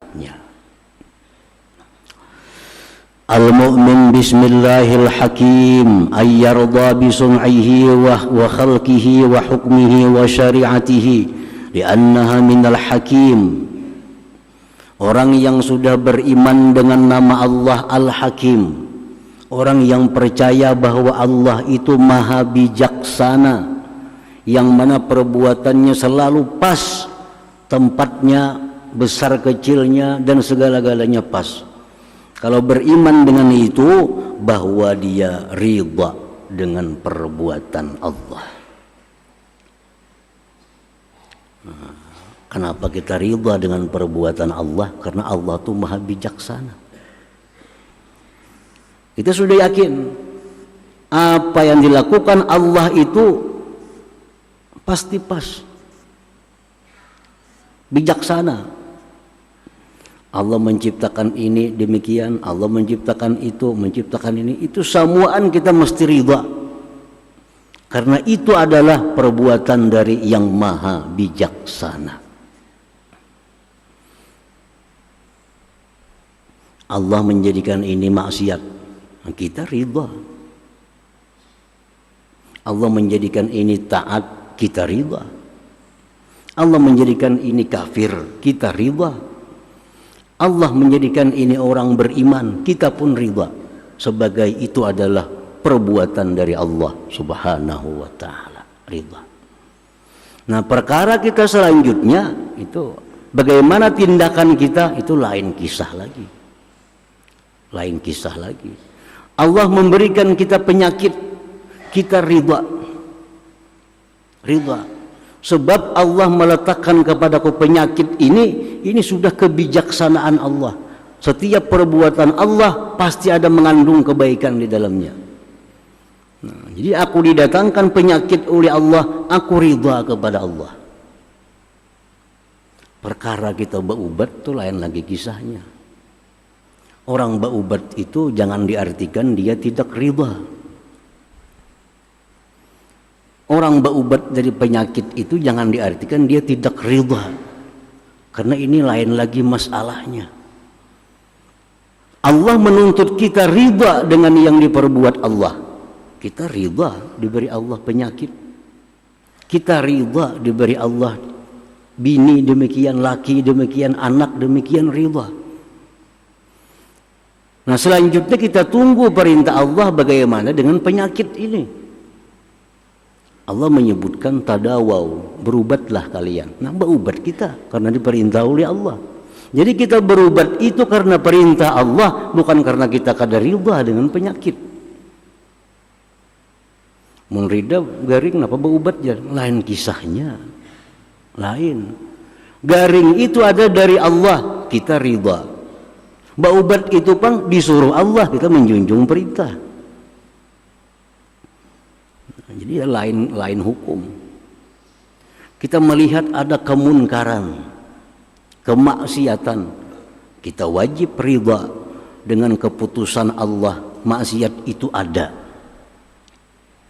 taatnya. Al-mu'min bismillahil hakim ay yarda bi sun'ihi wa khalqihi wa hukmihi wa syari'atihi li'annaha minal hakim. Orang yang sudah beriman dengan nama Allah Al-Hakim, orang yang percaya bahwa Allah itu maha bijaksana, yang mana perbuatannya selalu pas, tempatnya, besar kecilnya dan segala-galanya pas. Kalau beriman dengan itu, bahwa dia ridha dengan perbuatan Allah. Kenapa kita ridha dengan perbuatan Allah? Karena Allah itu maha bijaksana. Kita sudah yakin apa yang dilakukan Allah itu pasti pas, bijaksana. Allah menciptakan ini demikian, Allah menciptakan itu, menciptakan ini, itu semuaan kita mesti ridha. Karena itu adalah perbuatan dari yang maha bijaksana. Allah menjadikan ini maksiat, kita ridha. Allah menjadikan ini taat, kita ridha. Allah menjadikan ini kafir, kita ridha. Allah menjadikan ini orang beriman, kita pun ridha, sebagai itu adalah perbuatan dari Allah Subhanahu wa taala, ridha. Nah, perkara kita selanjutnya itu bagaimana tindakan kita, itu lain kisah lagi. Lain kisah lagi. Allah memberikan kita penyakit, kita ridha. Ridha. Sebab Allah meletakkan kepadaku penyakit ini sudah kebijaksanaan Allah. Setiap perbuatan Allah pasti ada mengandung kebaikan di dalamnya. Nah, jadi aku didatangkan penyakit oleh Allah, aku ridha kepada Allah. Perkara kita berubat itu lain lagi kisahnya. Orang berubat itu jangan diartikan dia tidak ridha. Orang berubat dari penyakit itu jangan diartikan dia tidak ridha. Karena ini lain lagi masalahnya. Allah menuntut kita ridha dengan yang diperbuat Allah. Kita ridha diberi Allah penyakit. Kita ridha diberi Allah bini demikian, laki demikian, anak demikian, ridha. Nah, selanjutnya kita tunggu perintah Allah bagaimana dengan penyakit ini. Allah menyebutkan tadawau, berubatlah kalian. Nah, berubat kita karena diperintah oleh Allah. Jadi kita berubat itu karena perintah Allah, bukan karena kita kadar ridha dengan penyakit. Mun ridha garing apa berubat ya? Lain kisahnya. Lain. Garing itu ada dari Allah, kita ridha. Berubat itu pang disuruh Allah, kita menjunjung perintah. Jadi lain hukum. Kita melihat ada kemunkaran, kemaksiatan, kita wajib ridha dengan keputusan Allah. Maksiat itu ada,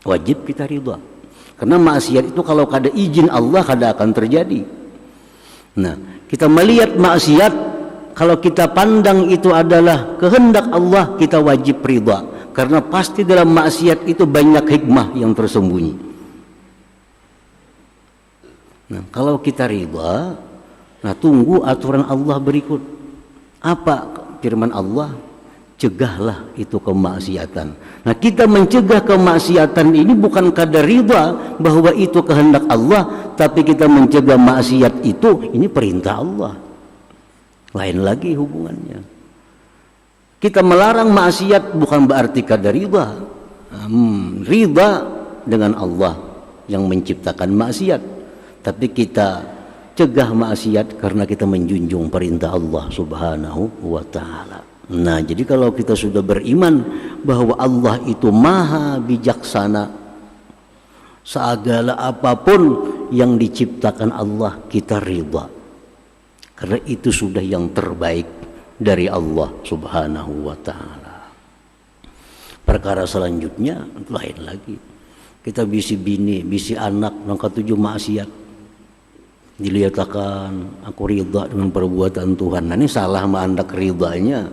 wajib kita ridha. Karena maksiat itu kalau kada izin Allah kada akan terjadi. Nah, kita melihat maksiat, kalau kita pandang itu adalah kehendak Allah, kita wajib ridha. Karena pasti dalam maksiat itu banyak hikmah yang tersembunyi. Nah, kalau kita ridha, nah tunggu aturan Allah berikut. Apa firman Allah? Cegahlah itu kemaksiatan. Nah, kita mencegah kemaksiatan ini bukan kadar ridha bahwa itu kehendak Allah, tapi kita mencegah maksiat itu, ini perintah Allah. Lain lagi hubungannya. Kita melarang maksiat bukan berarti kadar ridha. Ridha dengan Allah yang menciptakan maksiat, tapi kita cegah maksiat karena kita menjunjung perintah Allah Subhanahu wa taala. Nah, jadi kalau kita sudah beriman bahwa Allah itu maha bijaksana, segala apapun yang diciptakan Allah kita ridha. Karena itu sudah yang terbaik dari Allah Subhanahu wa taala. Perkara selanjutnya lain lagi. Kita bisi bini, bisi anak, nangka tujuh maksiat. Dilihatkan aku ridha dengan perbuatan Tuhan. Nah, ini salah mandak ridhanya.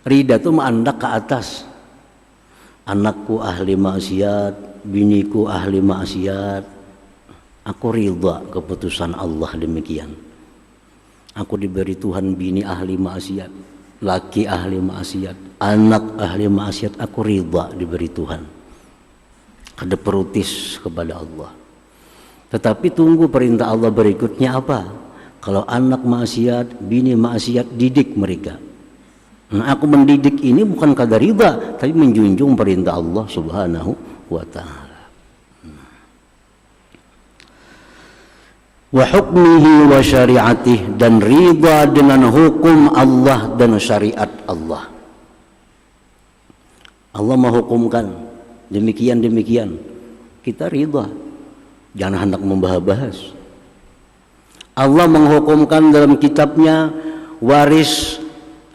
Ridha itu mandak ke atas. Anakku ahli maksiat, biniku ahli maksiat, aku ridha keputusan Allah demikian. Aku diberi Tuhan bini ahli maksiat, laki ahli maksiat, anak ahli maksiat, aku ridha diberi Tuhan. Ada perutis kepada Allah. Tetapi tunggu perintah Allah berikutnya apa? Kalau anak maksiat, bini maksiat, didik mereka. Nah, aku mendidik ini bukan kadar ridha, tapi menjunjung perintah Allah Subhanahu wa ta'ala. Wa hukmihi wa syariatih, dan ridha dengan hukum Allah dan syariat Allah. Allah menghukumkan demikian, kita ridha, jangan hendak membahas-bahas. Allah menghukumkan dalam kitabnya waris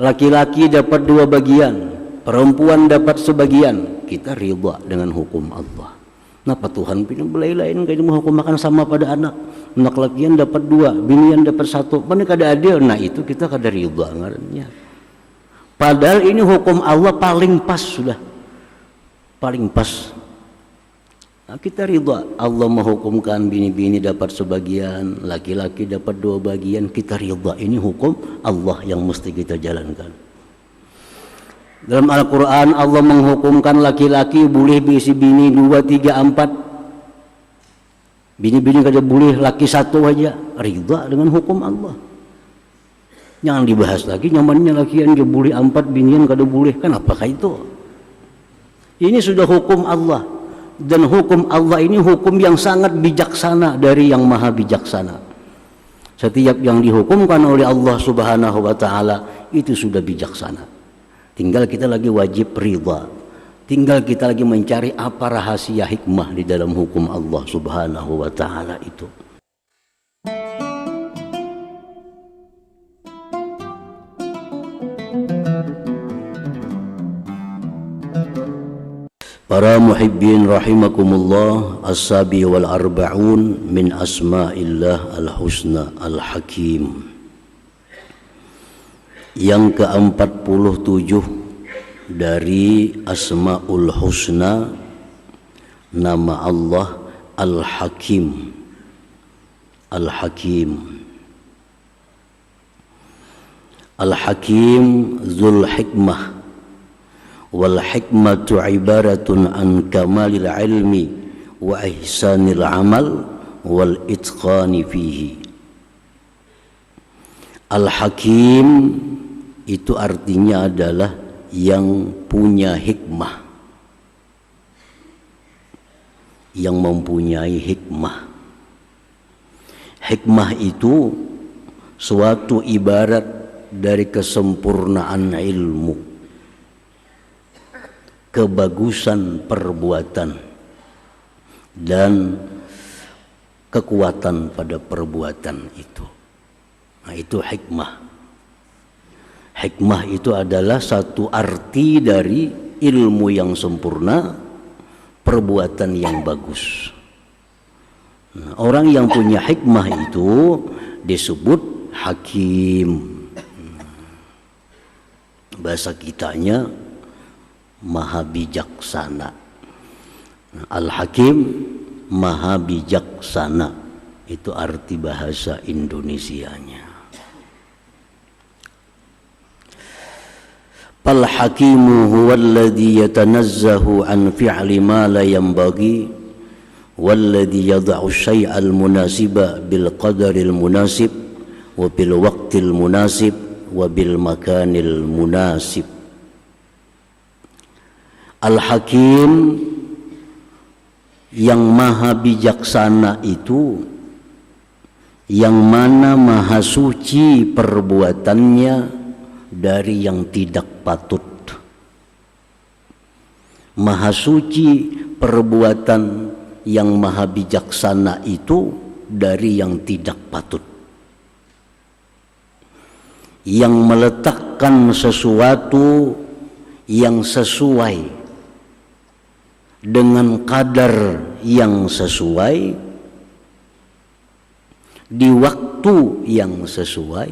laki-laki dapat 2 bagian, perempuan dapat sebagian, kita ridha dengan hukum Allah. Kenapa Tuhan pilih belai-lain kayak menghukumkan sama pada anak lakian dapat 2, binian dapat 1, mana kada adil? Nah itu kita kada ridha ngarannya. Padahal ini hukum Allah paling pas sudah, paling pas. Nah, kita ridha Allah menghukumkan bini-bini dapat sebagian, laki-laki dapat 2 bagian, kita ridha ini hukum Allah yang mesti kita jalankan. Dalam Al-Quran Allah menghukumkan laki-laki boleh berisi bini 2, 3, 4. Bini-bini kada boleh, laki 1 aja. Ridha dengan hukum Allah. Jangan dibahas lagi nyamannya lakian dia boleh 4, binian kada boleh. Kan apakah itu? Ini sudah hukum Allah. Dan hukum Allah ini hukum yang sangat bijaksana dari yang maha bijaksana. Setiap yang dihukumkan oleh Allah Subhanahu wa ta'ala itu sudah bijaksana. Tinggal kita lagi wajib ridha. Tinggal kita lagi mencari apa rahasia hikmah di dalam hukum Allah Subhanahu wa ta'ala itu. Para muhibbin rahimakumullah, as-sabi wal arba'un min asma'illah al-husna al-hakim. Yang ke-47 dari Asmaul Husna, nama Allah Al-Hakim. Al-Hakim. Al-Hakim Dzul Hikmah. Wal hikmatu ibaratun an kamalil ilmi wa ihsanil amal wal itqani fihi. Al-Hakim itu artinya adalah yang punya hikmah, yang mempunyai hikmah. Hikmah itu suatu ibarat dari kesempurnaan ilmu, kebagusan perbuatan, dan kekuatan pada perbuatan itu. Nah, itu hikmah. Hikmah itu adalah satu arti dari ilmu yang sempurna, perbuatan yang bagus. Nah, orang yang punya hikmah itu disebut hakim. Bahasa kitanya maha bijaksana. Nah, Al-Hakim maha bijaksana. Itu arti bahasa Indonesianya. Al-Hakimu huwallazi yatanazzahu an fi'li ma la yanbaghi wallazi yad'u syai'al munasiba bil qadaril munasib wa bil waqtil munasib wa bil makanil munasib. Al-Hakim yang maha bijaksana itu yang mana maha suci perbuatannya dari yang tidak patut. Maha suci perbuatan yang maha bijaksana itu dari yang tidak patut. Yang meletakkan sesuatu yang sesuai dengan kadar yang sesuai di waktu yang sesuai,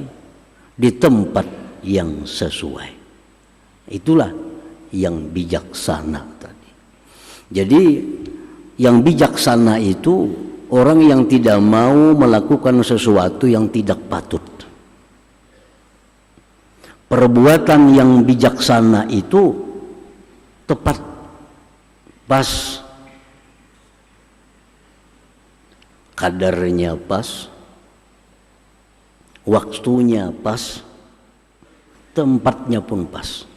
di tempat yang sesuai. Itulah yang bijaksana tadi. Jadi yang bijaksana itu orang yang tidak mau melakukan sesuatu yang tidak patut. Perbuatan yang bijaksana itu tepat, pas, kadarnya pas, waktunya pas, tempatnya pun pas.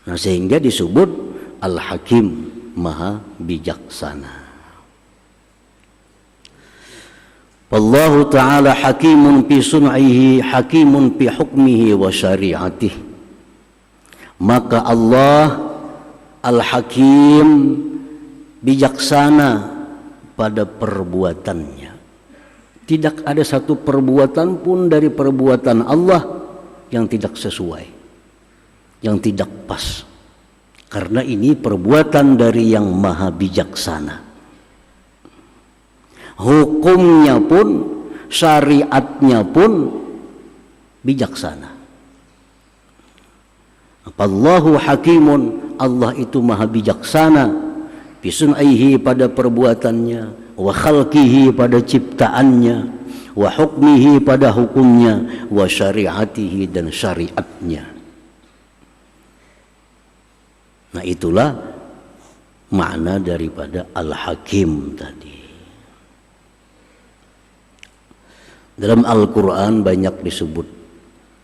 Nah, sehingga disebut Al-Hakim, Maha Bijaksana. Wallahu ta'ala hakimun fi sun'ihi, hakimun fi hukmihi wa syari'atihi. Maka Allah Al-Hakim, bijaksana pada perbuatannya. Tidak ada satu perbuatan pun dari perbuatan Allah yang tidak sesuai, yang tidak pas. Karena ini perbuatan dari yang maha bijaksana. Hukumnya pun, syariatnya pun bijaksana. Allahu hakimun, Allah itu maha bijaksana, bisunaihi pada perbuatannya, wa khalqihi pada ciptaannya, wa hukmihi pada hukumnya, wa syariatihi dan syariatnya. Nah, itulah makna daripada Al-Hakim tadi. Dalam Al-Quran banyak disebut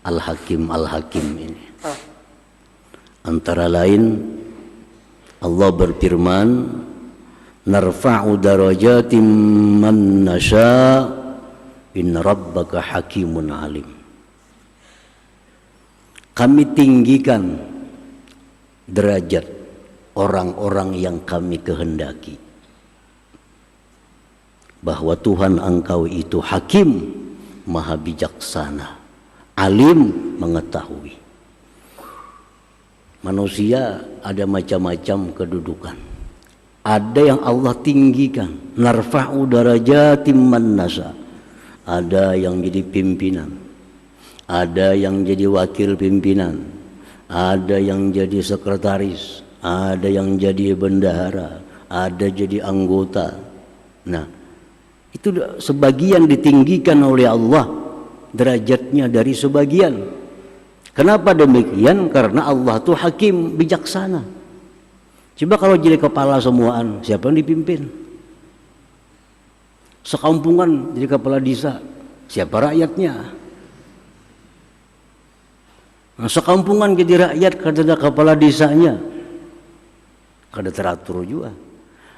Al-Hakim, Al-Hakim ini. Antara lain Allah berfirman, narfa'u darajatim man nasha' inna rabbaka hakimun alim. Kami tinggikan derajat orang-orang yang kami kehendaki, bahwa Tuhan engkau itu hakim, maha bijaksana, alim, mengetahui. Manusia ada macam-macam kedudukan. Ada yang Allah tinggikan, narfa'u darajatim man nasha. Ada yang jadi pimpinan, ada yang jadi wakil pimpinan, ada yang jadi sekretaris, ada yang jadi bendahara, ada jadi anggota. Nah, itu sebagian ditinggikan oleh Allah derajatnya dari sebagian. Kenapa demikian? Karena Allah itu hakim, bijaksana. Coba kalau jadi kepala semuaan, siapa yang dipimpin? Sekampungan jadi kepala desa, siapa rakyatnya? Nah, sekampungan jadi rakyat kada kepala desanya, kada teratur juga.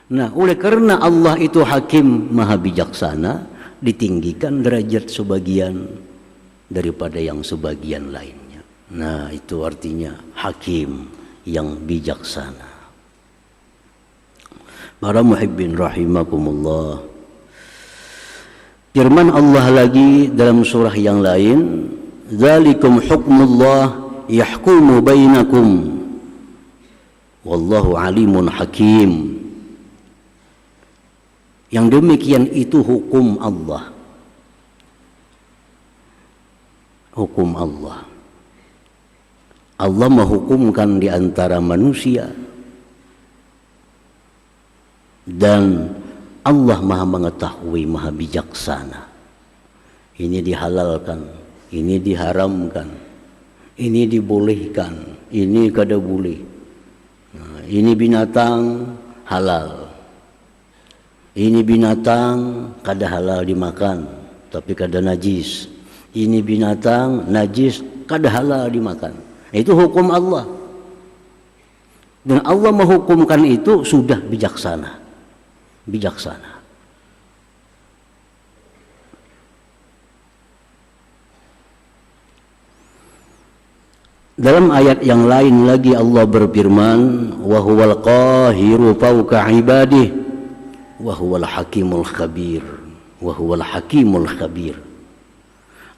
Nah, oleh karena Allah itu hakim, maha bijaksana, ditinggikan derajat sebagian daripada yang sebagian lainnya. Nah, itu artinya hakim yang bijaksana. Para muhibbin rahimakumullah. Firman Allah lagi dalam surah yang lain, dzalikum hukmullah yahkumu bainakum wallahu alimun hakim. Yang demikian itu hukum Allah. Hukum Allah. Allah menghukumkan di antara manusia, dan Allah maha mengetahui, maha bijaksana. Ini dihalalkan, ini diharamkan, ini dibolehkan, ini kada boleh. Nah, ini binatang halal, ini binatang kada halal dimakan, tapi kada najis. Ini binatang najis, kada halal dimakan. Itu hukum Allah. Dan Allah menghukumkan itu sudah bijaksana. Bijaksana. Dalam ayat yang lain lagi Allah berfirman, wa huwal qahiru fawqa ibadihi wa huwal hakimul khabir. Wa huwal hakimul khabir.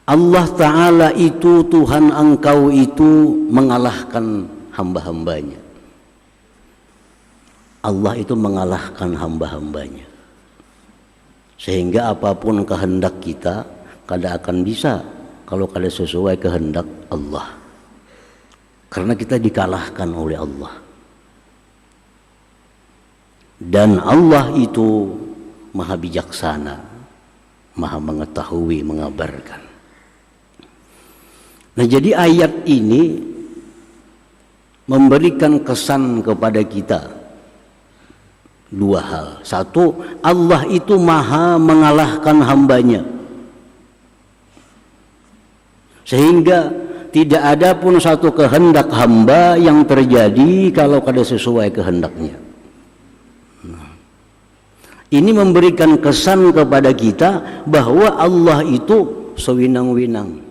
Allah Ta'ala itu, Tuhan engkau itu mengalahkan hamba-hambanya. Allah itu mengalahkan hamba-hambanya. Sehingga apapun kehendak kita kada akan bisa kalau kada sesuai kehendak Allah. Karena kita dikalahkan oleh Allah. Dan Allah itu maha bijaksana, maha mengetahui, mengabarkan. Nah, jadi ayat ini memberikan kesan kepada kita dua hal. Satu, Allah itu maha mengalahkan hambanya, sehingga tidak ada pun satu kehendak hamba yang terjadi kalau kada sesuai kehendaknya. Ini memberikan kesan kepada kita bahwa Allah itu sewinang-winang.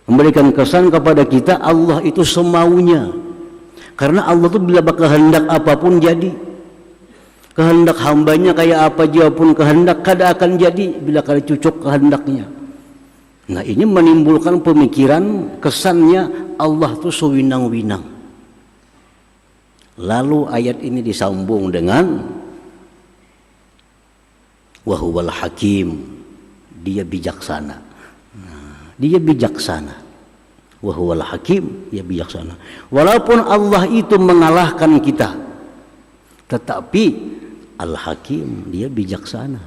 Memberikan kesan kepada kita Allah itu semaunya. Karena Allah itu bila berkehendak apapun jadi. Kehendak hambanya kayak apa dia pun kehendak kada akan jadi bila kada cocok kehendaknya. Nah, ini menimbulkan pemikiran kesannya Allah itu sewinang-winang. Lalu ayat ini disambung dengan wahuwal hakim, dia bijaksana. Dia bijaksana. Wahuwal hakim, dia bijaksana. Walaupun Allah itu mengalahkan kita, tetapi Al-Hakim, dia bijaksana.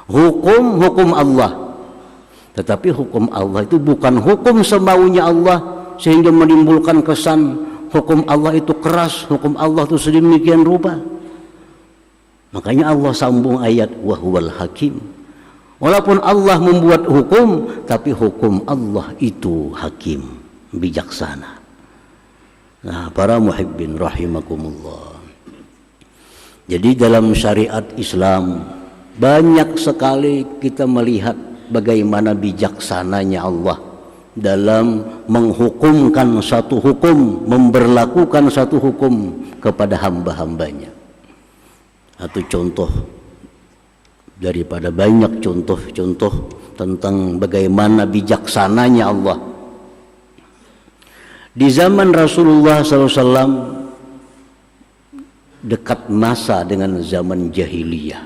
Hukum Allah, tetapi hukum Allah itu bukan hukum semaunya Allah sehingga menimbulkan kesan hukum Allah itu keras, hukum Allah itu sedemikian rupa. Makanya Allah sambung ayat wahuwal hakim. Walaupun Allah membuat hukum, tapi hukum Allah itu hakim, bijaksana. Nah, para muhibbin rahimakumullah. Jadi dalam syariat Islam banyak sekali kita melihat bagaimana bijaksananya Allah dalam menghukumkan satu hukum, memberlakukan satu hukum kepada hamba-hambanya. Satu contoh daripada banyak contoh-contoh tentang bagaimana bijaksananya Allah. Di zaman Rasulullah SAW dekat masa dengan zaman jahiliyah.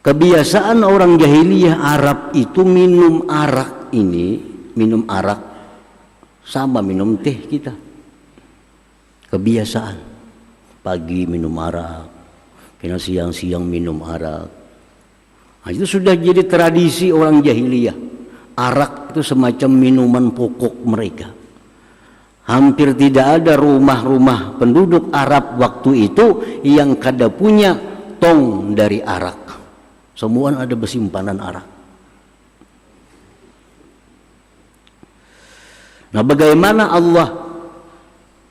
Kebiasaan orang jahiliyah Arab itu minum arak sama minum teh kita. Kebiasaan. Pagi minum arak, kena siang-siang minum arak. Nah, itu sudah jadi tradisi orang jahiliyah. Arak itu semacam minuman pokok mereka. Hampir tidak ada rumah-rumah penduduk Arab waktu itu yang kada punya tong dari arak. Semua ada bersimpanan arak. Nah, bagaimana Allah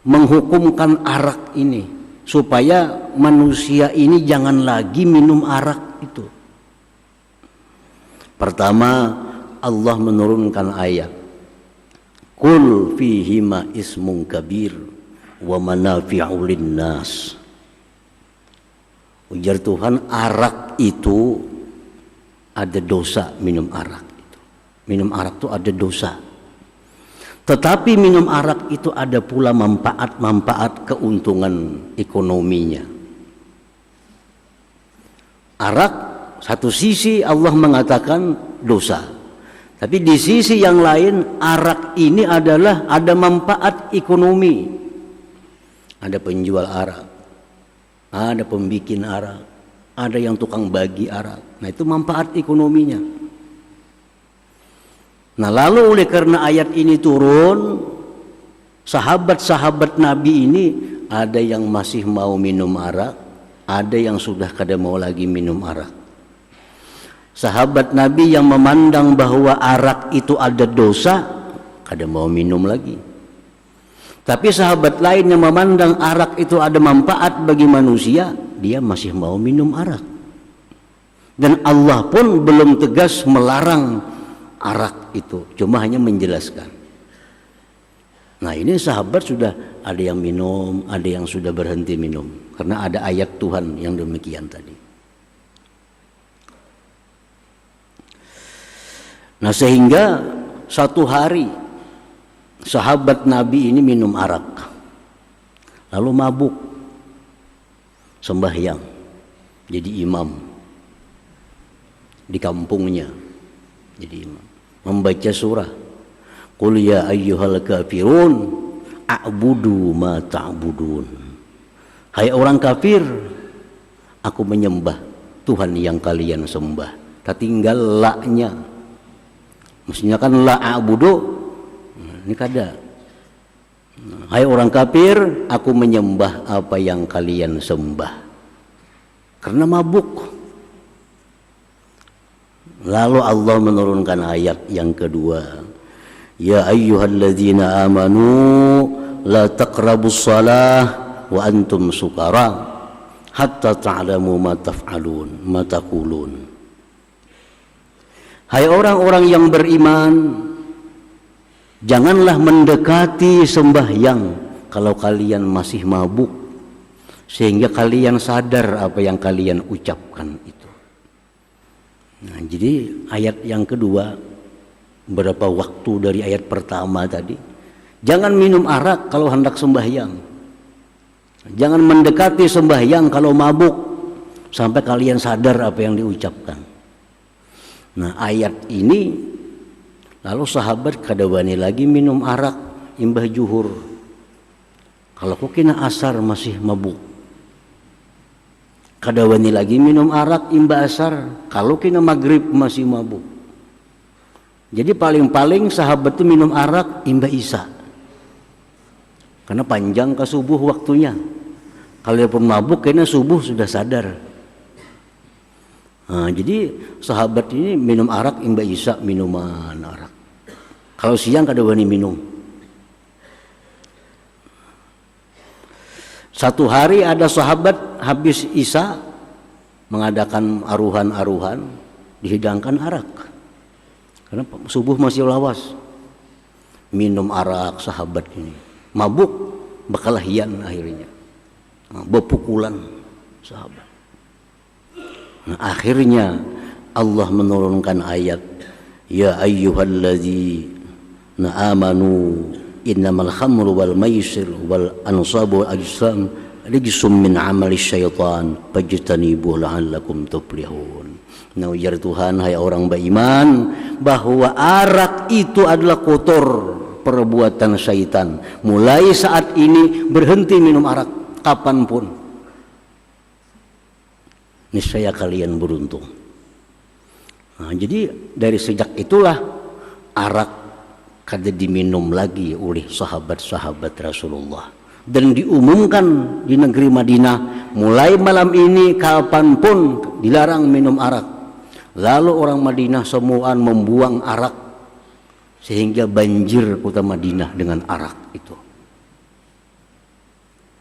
menghukumkan arak ini supaya manusia ini jangan lagi minum arak itu? Pertama, Allah menurunkan ayat Qul fihima ismun kabir wa manafi'u linnas. Ujar Tuhan, arak itu ada dosa, minum arak itu. Minum arak itu ada dosa. Tetapi minum arak itu ada pula manfaat keuntungan ekonominya. Arak satu sisi Allah mengatakan dosa, tapi di sisi yang lain arak ini adalah ada manfaat ekonomi. Ada penjual arak, ada pembikin arak, ada yang tukang bagi arak. Nah, itu manfaat ekonominya. Nah, lalu oleh karena ayat ini turun, sahabat-sahabat Nabi ini ada yang masih mau minum arak, ada yang sudah kada mau lagi minum arak. Sahabat Nabi yang memandang bahwa arak itu ada dosa, kada mau minum lagi. Tapi sahabat lain yang memandang arak itu ada manfaat bagi manusia, dia masih mau minum arak. Dan Allah pun belum tegas melarang arak itu, cuma hanya menjelaskan. Nah, ini sahabat sudah ada yang minum, ada yang sudah berhenti minum, karena ada ayat Tuhan yang demikian tadi. Nah, sehingga satu hari sahabat Nabi ini minum arak, lalu mabuk. sembahyang, jadi imam di kampungnya, jadi imam, membaca surah Qul ya ayyuhal kafirun a'budu ma ta'budun. Hai orang kafir, aku menyembah Tuhan yang kalian sembah. Tinggal la-nya. Mestinya kan la a'budu. Ini kada. Hai orang kafir, aku menyembah apa yang kalian sembah. Karena mabuk. Lalu Allah menurunkan ayat yang kedua. Ya ayyuhalladzina amanu la taqrabus shalah wa antum sukara hatta ta'lamu ma taf'alun ma taqulun. Hai orang-orang yang beriman, janganlah mendekati sembahyang kalau kalian masih mabuk, sehingga kalian sadar apa yang kalian ucapkan itu. Nah, jadi ayat yang kedua berapa waktu dari ayat pertama tadi. Jangan minum arak kalau hendak sembahyang. Jangan mendekati sembahyang kalau mabuk sampai kalian sadar apa yang diucapkan. Nah, ayat ini lalu sahabat kada wani lagi minum arak imbah juhur. Kalau kok kena asar masih mabuk. Kada wani lagi minum arak imbah asar kalau kena maghrib masih mabuk. Jadi paling-paling sahabat itu minum arak imbah isya. Karena panjang ke subuh waktunya. Kalau pun mabuk kena subuh sudah sadar. Nah, jadi sahabat ini minum arak imbah isya minuman arak. Kalau siang kada wani minum. Satu hari ada sahabat habis isya mengadakan aruhan-aruhan, dihidangkan arak. Karena subuh masih lawas. Minum arak sahabat ini. Mabuk, bekalahian akhirnya. Bepukulan sahabat. Nah, akhirnya Allah menurunkan ayat ya ayyuhalladzina amanu innamal khamru wal maisir wal ansabu wal ajsam rijsum min amali syaitan fajtanibuhu la'allakum tuflihun. Nah, ujar Tuhan, hai orang beriman, bahwa arak itu adalah kotor, perbuatan syaitan. Mulai saat ini berhenti minum arak kapanpun. Niscaya kalian beruntung. Nah, jadi dari sejak itulah arak kada diminum lagi oleh sahabat-sahabat Rasulullah. Dan diumumkan di negeri Madinah, mulai malam ini kapanpun dilarang minum arak. Lalu orang Madinah semuaan membuang arak, sehingga banjir kota Madinah dengan arak itu.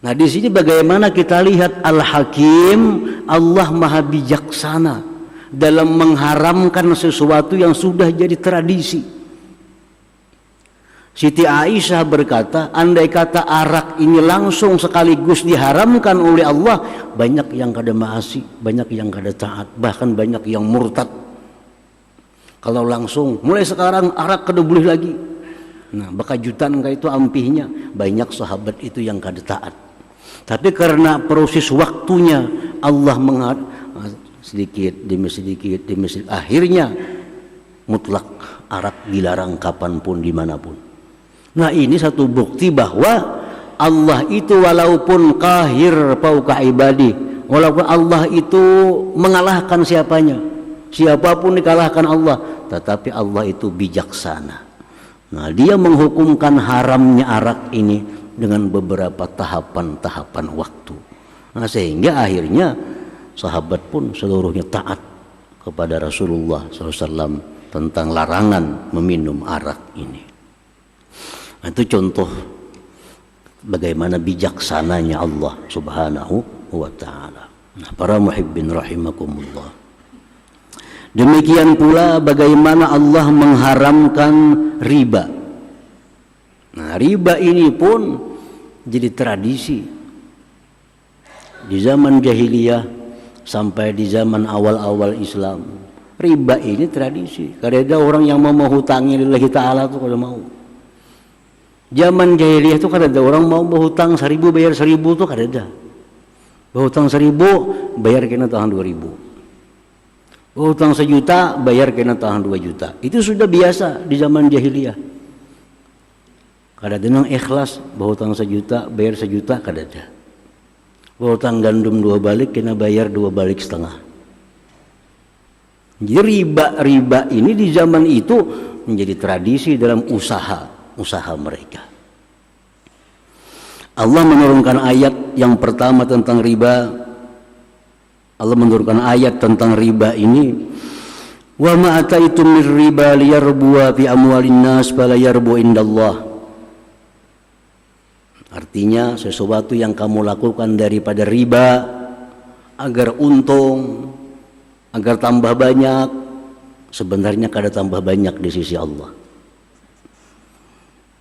Nah, di sini bagaimana kita lihat Al-Hakim, Allah Maha Bijaksana dalam mengharamkan sesuatu yang sudah jadi tradisi. Siti Aisyah berkata, andai kata arak ini langsung sekaligus diharamkan oleh Allah, banyak yang kada maasi, banyak yang kada taat, bahkan banyak yang murtad. Kalau langsung, mulai sekarang arak kada boleh lagi. Nah, bakajutan itu ampihnya, banyak sahabat itu yang kada taat. Tapi karena proses waktunya Allah sedikit demi sedikit demi sedikit, akhirnya mutlak arak dilarang kapanpun dimanapun. Nah, ini satu bukti bahwa Allah itu walaupun kahir fauqa ibadi, walaupun Allah itu mengalahkan siapapun dikalahkan Allah, tetapi Allah itu bijaksana. Nah, dia menghukumkan haramnya arak ini dengan beberapa tahapan-tahapan waktu. Nah, sehingga akhirnya sahabat pun seluruhnya taat kepada Rasulullah SAW tentang larangan meminum arak ini. Nah, itu contoh bagaimana bijaksananya Allah Subhanahu wa ta'ala. Nah, para muhibbin rahimakumullah, demikian pula bagaimana Allah mengharamkan riba. Nah, riba ini pun jadi tradisi di zaman jahiliyah sampai di zaman awal-awal Islam. Riba ini tradisi. Kada ada orang yang mau hutangi lillahi ta'ala itu kada mau. Zaman jahiliyah itu kada ada orang mau berhutang 1000 bayar 1000 itu kada ada. Hutang 1.000 bayar kena tahan 2.000. Hutang 1 juta bayar kena tahan 2 juta. Itu sudah biasa di zaman jahiliyah. Kada denang ikhlas hutang 1 juta bayar 1 juta kada ada. Hutang gandum 2 balik kena bayar 2 balik setengah. Jadi riba ini di zaman itu menjadi tradisi dalam usaha mereka. Allah menurunkan ayat yang pertama tentang riba. Allah menurunkan ayat tentang riba ini. Wa ma ataitum mir riba liyarbuwa fi amwalin nas fala yarbu indallah. Artinya sesuatu yang kamu lakukan daripada riba agar untung, agar tambah banyak, sebenarnya kada tambah banyak di sisi Allah.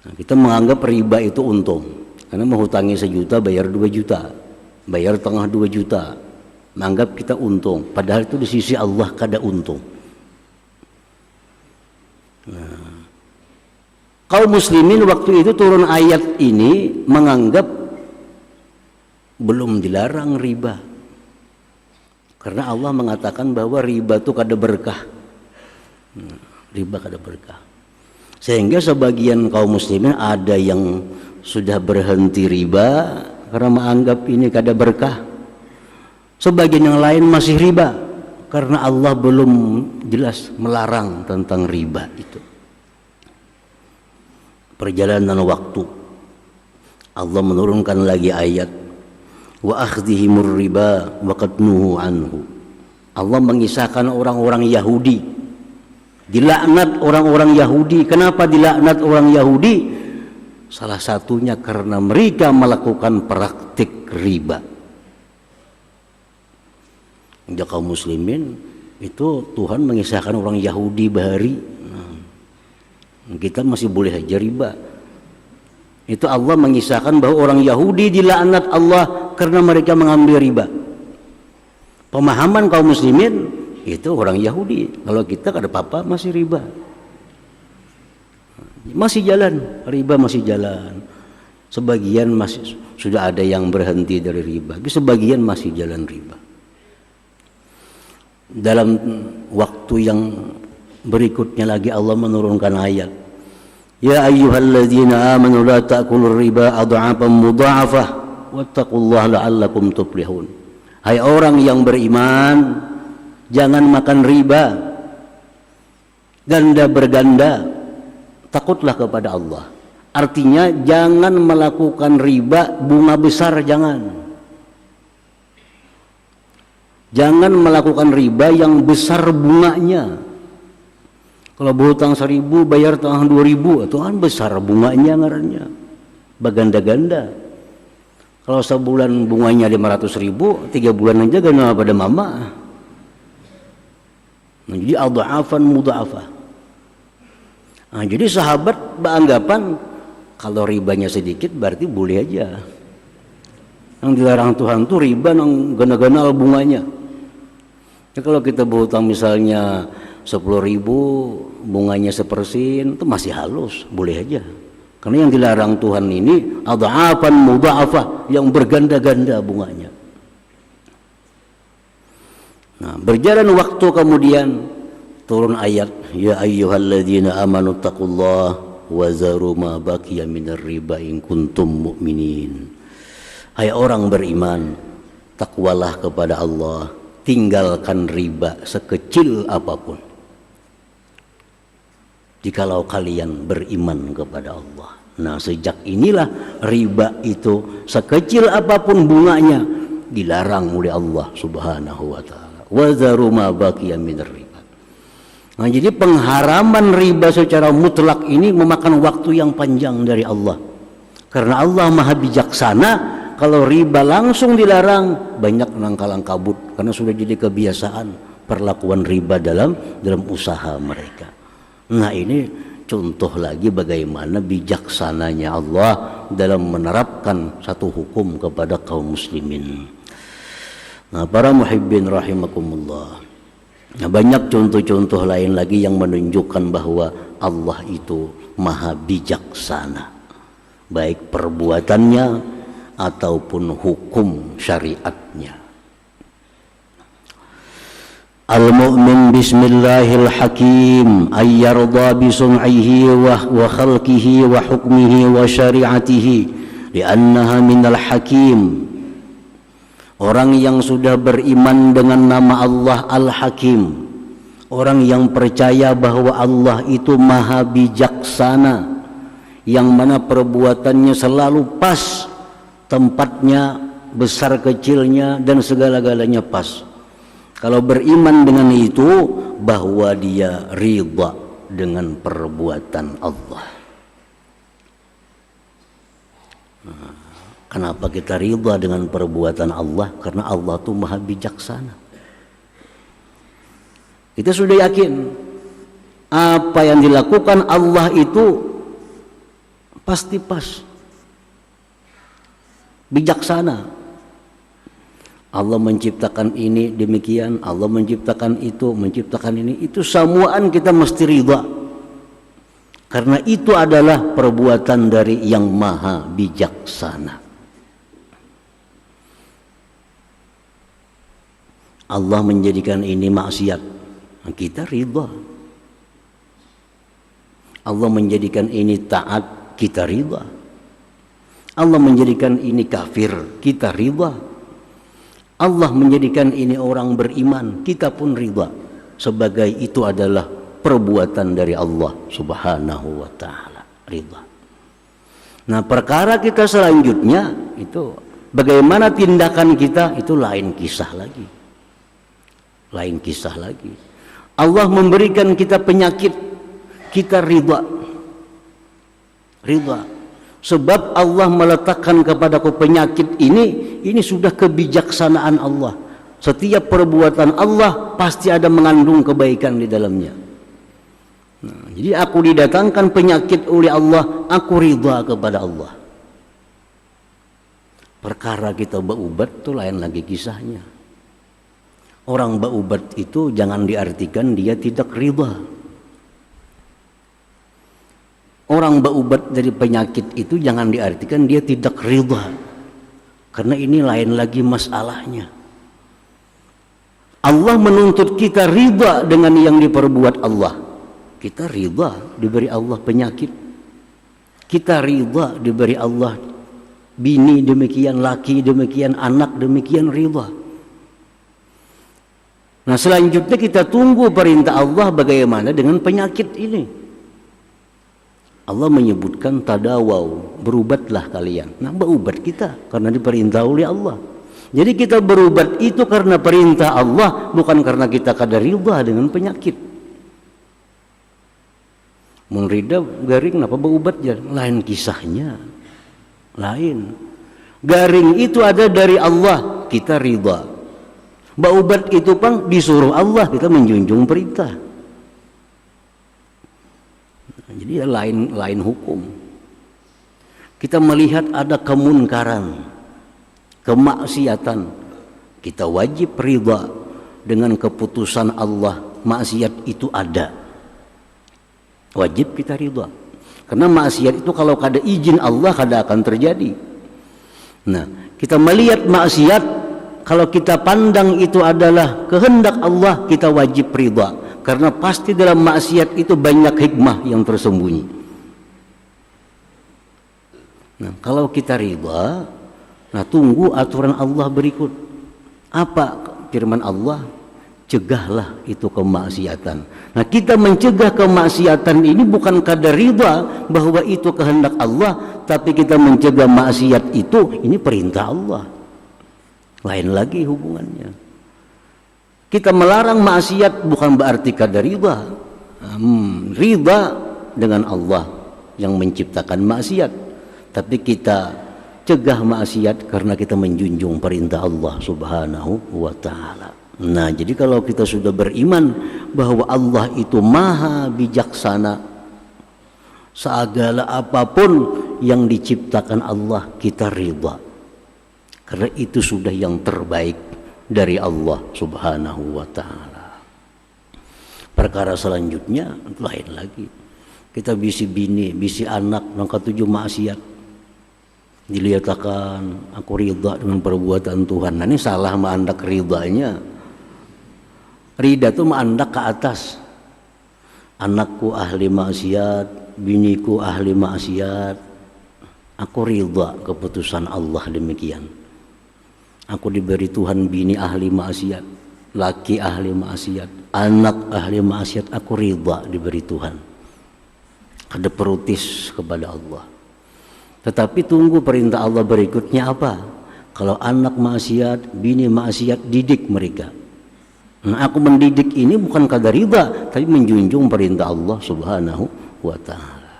Nah, kita menganggap riba itu untung karena menghutangi 1 juta bayar 2 juta, bayar tengah 2 juta, menganggap kita untung, padahal itu di sisi Allah kada untung. Nah, kaum muslimin waktu itu turun ayat ini menganggap belum dilarang riba, karena Allah mengatakan bahwa riba itu kada berkah. Riba kada berkah. Sehingga sebagian kaum muslimin ada yang sudah berhenti riba karena menganggap ini kada berkah. Sebagian yang lain masih riba karena Allah belum jelas melarang tentang riba itu. Perjalanan waktu, Allah menurunkan lagi ayat wa akhdhihimur riba wa qad nuhu anhu. Allah mengisahkan orang-orang Yahudi, dilaknat orang-orang Yahudi. Kenapa dilaknat orang Yahudi? Salah satunya karena mereka melakukan praktik riba. Ya kaum muslimin itu Tuhan mengisahkan orang Yahudi bahari. Kita masih boleh aja riba. Itu Allah mengisahkan bahwa orang Yahudi dilaknat Allah karena mereka mengambil riba. Pemahaman kaum muslimin itu orang Yahudi. Kalau kita kada apa-apa masih riba. Masih jalan, riba masih jalan. Sebagian masih sudah ada yang berhenti dari riba, tapi sebagian masih jalan riba. Dalam waktu yang berikutnya lagi Allah menurunkan ayat, ya ayyuhalladzina amanu la ta'kulur riba adha'afan mudha'afah wattaqullaha la'allakum tuflihun. Hai orang yang beriman, jangan makan riba ganda berganda, takutlah kepada Allah. Artinya jangan melakukan riba bunga besar, jangan melakukan riba yang besar bunganya. Kalau berhutang 1.000 bayar tahun 2.000, itu kan besar bunganya ngarannya, baganda-ganda. Kalau sebulan bunganya 500.000, 3 bulan aja gana pada mama. Nah, jadi adha'afan mudha'afah. Nah, jadi sahabat beranggapan kalau ribanya sedikit berarti boleh aja. Yang dilarang Tuhan tuh riba yang gana-gana bunganya. Ya, kalau kita berhutang misalnya 10.000, bunganya 1% itu masih halus, boleh aja. Karena yang dilarang Tuhan ini adha'afan mudha'afah, yang berganda-ganda bunganya. Nah, berjalan waktu kemudian turun ayat, ya ayyuhalladzina amanu taqullaha wa zaru ma baqiya minar riba in kuntum mu'minin. Hai orang beriman, takwalah kepada Allah, tinggalkan riba sekecil apapun, jikalau kalian beriman kepada Allah. Nah, sejak inilah riba itu sekecil apapun bunganya dilarang oleh Allah Subhanahu wa taala. Wa zaru ma baqiya minar riba. Nah, jadi pengharaman riba secara mutlak ini memakan waktu yang panjang dari Allah. Karena Allah Maha bijaksana, kalau riba langsung dilarang, banyak nangkalang kabut karena sudah jadi kebiasaan perlakuan riba dalam usaha mereka. Nah, ini contoh lagi bagaimana bijaksananya Allah dalam menerapkan satu hukum kepada kaum muslimin. Nah, para muhibbin rahimakumullah. Nah, banyak contoh-contoh lain lagi yang menunjukkan bahwa Allah itu maha bijaksana, baik perbuatannya ataupun hukum syariatnya. Al-mu'min bismillahil hakim ay yarda bi sun'ihi wa khalqihi wa hukmihi wa syari'atihi li'annaha minal hakim. Orang yang sudah beriman dengan nama Allah Al-Hakim, orang yang percaya bahwa Allah itu maha bijaksana, yang mana perbuatannya selalu pas tempatnya, besar kecilnya dan segala-galanya pas. Kalau beriman dengan itu, bahwa dia ridha dengan perbuatan Allah. Kenapa kita ridha dengan perbuatan Allah? Karena Allah itu maha bijaksana. Kita sudah yakin apa yang dilakukan Allah itu pasti pas, bijaksana. Allah menciptakan ini demikian, Allah menciptakan itu, menciptakan ini, itu semuaan kita mesti ridha. Karena itu adalah perbuatan dari yang maha bijaksana. Allah menjadikan ini maksiat, kita ridha. Allah menjadikan ini taat, kita ridha. Allah menjadikan ini kafir, kita ridha. Allah menjadikan ini orang beriman, kita pun ridha, sebagai itu adalah perbuatan dari Allah Subhanahu wa taala, ridha. Nah, perkara kita selanjutnya itu bagaimana tindakan kita, itu lain kisah lagi. Lain kisah lagi. Allah memberikan kita penyakit, kita ridha. Ridha. Sebab Allah meletakkan kepadaku penyakit ini sudah kebijaksanaan Allah. Setiap perbuatan Allah pasti ada mengandung kebaikan di dalamnya. Nah, jadi aku didatangkan penyakit oleh Allah, aku ridha kepada Allah. Perkara kita berubat itu lain lagi kisahnya. Orang berubat itu jangan diartikan dia tidak ridha. Orang berubat dari penyakit itu jangan diartikan dia tidak ridha. Karena ini lain lagi masalahnya. Allah menuntut kita ridha dengan yang diperbuat Allah. Kita ridha diberi Allah penyakit. Kita ridha diberi Allah bini demikian, laki demikian, anak demikian, ridha. Nah, selanjutnya kita tunggu perintah Allah bagaimana dengan penyakit ini. Allah menyebutkan tadawau, berubatlah kalian. Nah, berubat kita karena diperintah oleh Allah. Jadi kita berubat itu karena perintah Allah, bukan karena kita kadar ridha dengan penyakit. Mun ridha garing apa berubat ya? Lain kisahnya. Lain. Garing itu ada dari Allah, kita ridha. Berubat itu pang disuruh Allah, kita menjunjung perintah. Jadi lain hukum. Kita melihat ada kemunkaran, kemaksiatan, kita wajib ridha dengan keputusan Allah. Maksiat itu ada, wajib kita ridha. Karena maksiat itu kalau kada izin Allah kada akan terjadi. Nah, kita melihat maksiat, kalau kita pandang itu adalah kehendak Allah, kita wajib ridha. Karena pasti dalam maksiat itu banyak hikmah yang tersembunyi. Nah, kalau kita ridha, nah tunggu aturan Allah berikut. Apa firman Allah? Cegahlah itu kemaksiatan. Nah, kita mencegah kemaksiatan ini bukan kadar ridha bahwa itu kehendak Allah, tapi kita mencegah maksiat itu, ini perintah Allah. Lain lagi hubungannya. Kita melarang maksiat bukan berarti kadar ridha. Ridha dengan Allah yang menciptakan maksiat, tapi kita cegah maksiat karena kita menjunjung perintah Allah Subhanahu wa taala. Nah, jadi kalau kita sudah beriman bahwa Allah itu maha bijaksana, segala apapun yang diciptakan Allah kita ridha. Karena itu sudah yang terbaik dari Allah Subhanahu wa taala. Perkara selanjutnya lain lagi. Kita bisi bini, bisi anak, nangka tujuh maksiat. Dilihatkan aku ridha dengan perbuatan Tuhan. Nah, ini salah mandak ridhanya. Ridha itu mandak ke atas. Anakku ahli maksiat, biniku ahli maksiat. Aku ridha keputusan Allah demikian. Aku diberi Tuhan bini ahli maksiat, laki ahli maksiat, anak ahli maksiat. Aku ridha diberi Tuhan. Kada protes kepada Allah. Tetapi tunggu perintah Allah berikutnya apa? Kalau anak maksiat, bini maksiat, didik mereka. Nah, aku mendidik ini bukan kadar riba, tapi menjunjung perintah Allah Subhanahu wa ta'ala.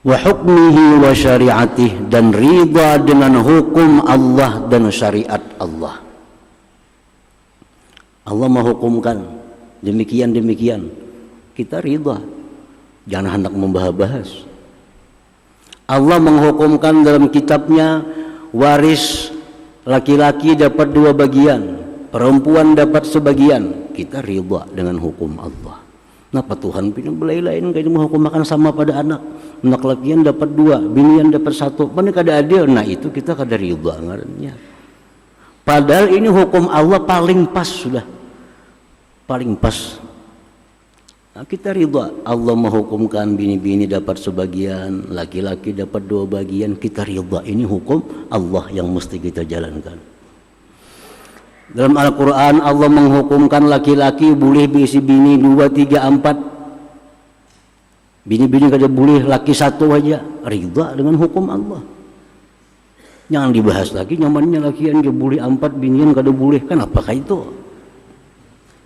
Wa hukmihi wa syariatih, dan riba dengan hukum Allah dan syariat Allah. Allah menghukumkan demikian, kita riba. Jangan hendak membahas-bahas. Allah menghukumkan dalam kitabnya waris laki-laki dapat 2 bagian, perempuan dapat sebagian. Kita ridha dengan hukum Allah. Kenapa Tuhan punya belai-lain kayak menghukum makan sama pada anak? Anak lakian dapat 2, binian dapat 1. Mana kada adil? Nah, itu kita kada ridha ngarannya. Padahal ini hukum Allah paling pas sudah. Paling pas. Nah, kita ridha. Allah menghukumkan bini-bini dapat sebagian, laki-laki dapat 2 bagian. Kita ridha. Ini hukum Allah yang mesti kita jalankan. Dalam Al-Quran Allah menghukumkan laki-laki boleh berisi bini 2, 3, 4. Bini-bini kada boleh, laki 1 aja. Ridha dengan hukum Allah. Jangan dibahas lagi nyamannya lakian dia boleh 4, binian kada boleh. Kenapakah itu?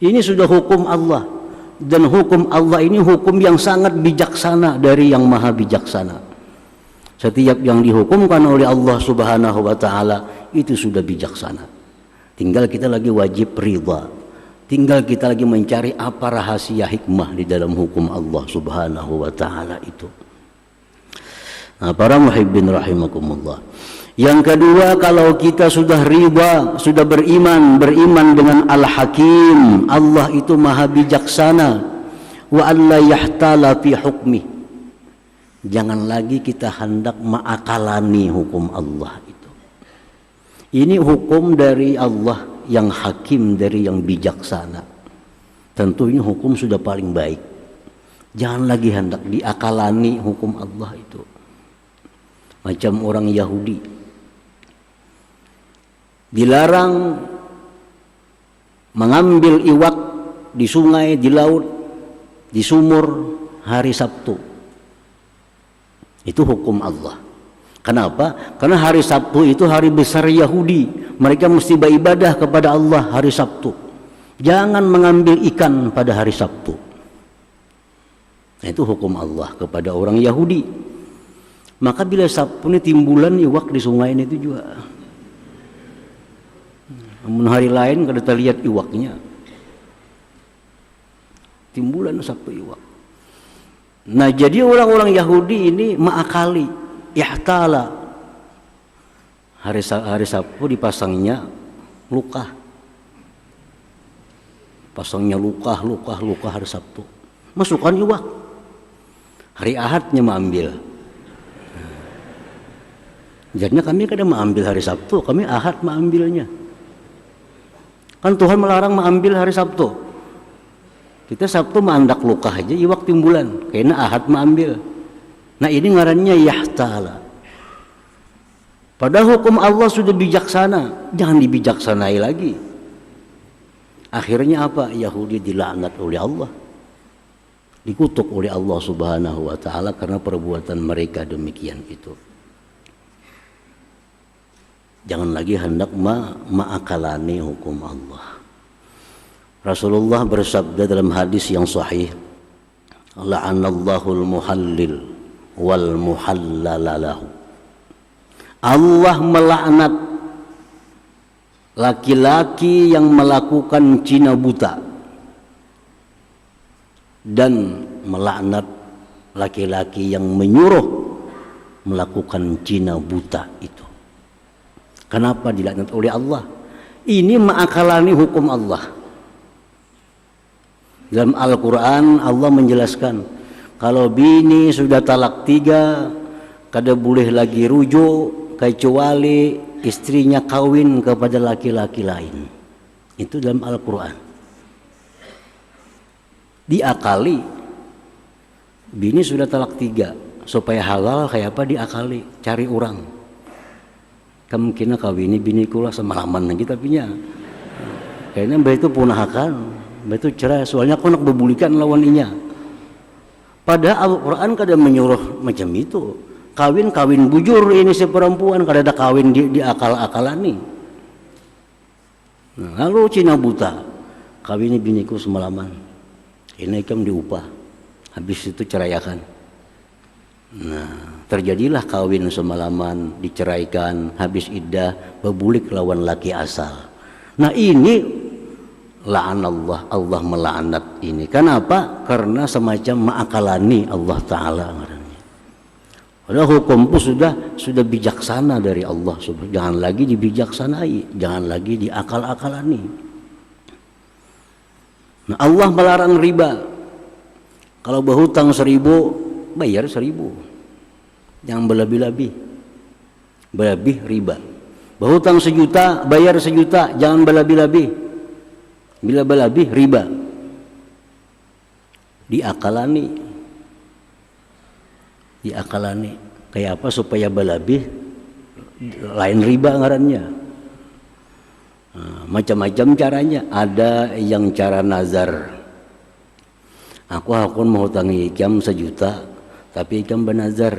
Ini sudah hukum Allah. Dan hukum Allah ini hukum yang sangat bijaksana dari yang maha bijaksana. Setiap yang dihukumkan oleh Allah Subhanahu wa ta'ala itu sudah bijaksana. Tinggal kita lagi wajib ridha. Tinggal kita lagi mencari apa rahasia hikmah di dalam hukum Allah Subhanahu wa ta'ala itu. Nah, para muhibbin rahimakumullah. Yang kedua, kalau kita sudah ridha, sudah beriman dengan Al-Hakim, Allah itu maha bijaksana, wa alla yahtala fi hukmi. Jangan lagi kita hendak mengakalani hukum Allah itu. Ini hukum dari Allah yang hakim, dari yang bijaksana. Tentu ini hukum sudah paling baik. Jangan lagi hendak diakalani hukum Allah itu. Macam orang Yahudi dilarang mengambil iwak di sungai, di laut, di sumur hari Sabtu. Itu hukum Allah. Kenapa? Karena hari Sabtu itu hari besar Yahudi. Mereka mesti beribadah kepada Allah hari Sabtu. Jangan mengambil ikan pada hari Sabtu. Nah, itu hukum Allah kepada orang Yahudi. Maka bila Sabtu ini timbulan iwak di sungai ini itu juga. Namun hari lain kada kita lihat iwaknya. Timbulan Sabtu iwak. Nah, jadi orang-orang Yahudi ini mengakali, ihtala. Hari Sabtu dipasangnya luka. Pasangnya luka hari Sabtu. Masukkan iwak. Hari Ahadnya mengambil. Jadinya kami kada mengambil hari Sabtu, kami Ahad mengambilnya. Kan Tuhan melarang mengambil hari Sabtu. Kita Sabtu mengandak luka aja, iwak timbulan. Kayaknya Ahad mengambil. Nah, ini ngarannya yahtala. Padahal hukum Allah sudah bijaksana. Jangan dibijaksanai lagi. Akhirnya apa? Yahudi dilaknat oleh Allah. Dikutuk oleh Allah Subhanahu wa ta'ala karena perbuatan mereka demikian itu. Jangan lagi hendak ma'akalani hukum Allah. Rasulullah bersabda dalam hadis yang sahih, la'anallahul muhallil wal muhallalalahu. Allah melaknat laki-laki yang melakukan zina buta dan melaknat laki-laki yang menyuruh melakukan zina buta itu. Kenapa dilaknat oleh Allah? Ini mengakalani hukum Allah. Dalam Al-Quran Allah menjelaskan Kalau bini sudah talak 3, kada boleh lagi rujuk kecuali istrinya kawin kepada laki-laki lain. Itu dalam Al-Quran. Diakali, bini sudah talak 3, supaya halal kayak apa diakali, cari orang. Kemungkinan kawini bini kula semalaman lagi tapinya. Kayaknya mbak itu punahakan, mbak itu cerai, soalnya aku nak bebulikan lawan inya. Padahal Al-Quran kada menyuruh macam itu. Kawin bujur ini si perempuan, kada ada kawin di akal-akalan nih. Nah, lalu Cina buta, kawini biniku semalaman, ini ikam diupah, habis itu ceraikan. Nah, terjadilah kawin semalaman, diceraikan, habis iddah, bebulik lawan laki asal. Nah ini la'anallah, Allah melaknat ini. Kenapa? Karena semacam ma'akalani Allah Ta'ala. Padahal hukum pun sudah bijaksana dari Allah. Jangan lagi dibijaksanai, jangan lagi diakal-akalani. Nah, Allah melarang riba. Kalau berhutang 1.000, bayar 1.000. Jangan berlebih-lebih. Berlebih riba. Berhutang 1 juta, bayar 1 juta, jangan berlebih-lebih. Bila berlebih riba. Diakalani. Kayak apa supaya berlebih? Lain riba ngarannya. Nah, macam-macam caranya. Ada yang cara nazar. Aku mau hutangi ikam 1 juta, tapi ikam bernazar.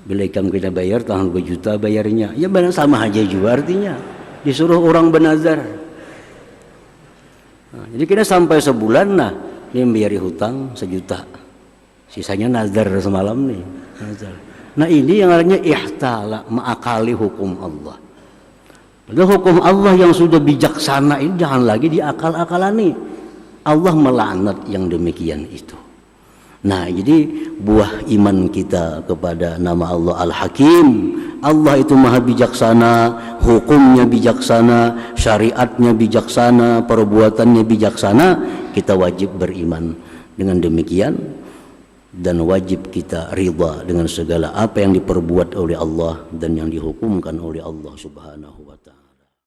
Bila ikam kita bayar, tahun 2 juta bayarnya. Ya benar sama aja juga artinya. Disuruh orang bernazar. Nah, jadi kita sampai sebulan, nah dia membayari hutang 1 juta, sisanya nazar semalam nih. Nazar. Nah ini yang namanya ihtala, mengakali hukum Allah. Padahal hukum Allah yang sudah bijaksana ini jangan lagi diakal-akalani. Allah melaknat yang demikian itu. Nah jadi buah iman kita kepada nama Allah Al-Hakim. Allah itu maha bijaksana, hukumnya bijaksana, syariatnya bijaksana, perbuatannya bijaksana. Kita wajib beriman dengan demikian, dan wajib kita ridha dengan segala apa yang diperbuat oleh Allah dan yang dihukumkan oleh Allah Subhanahu wa ta'ala.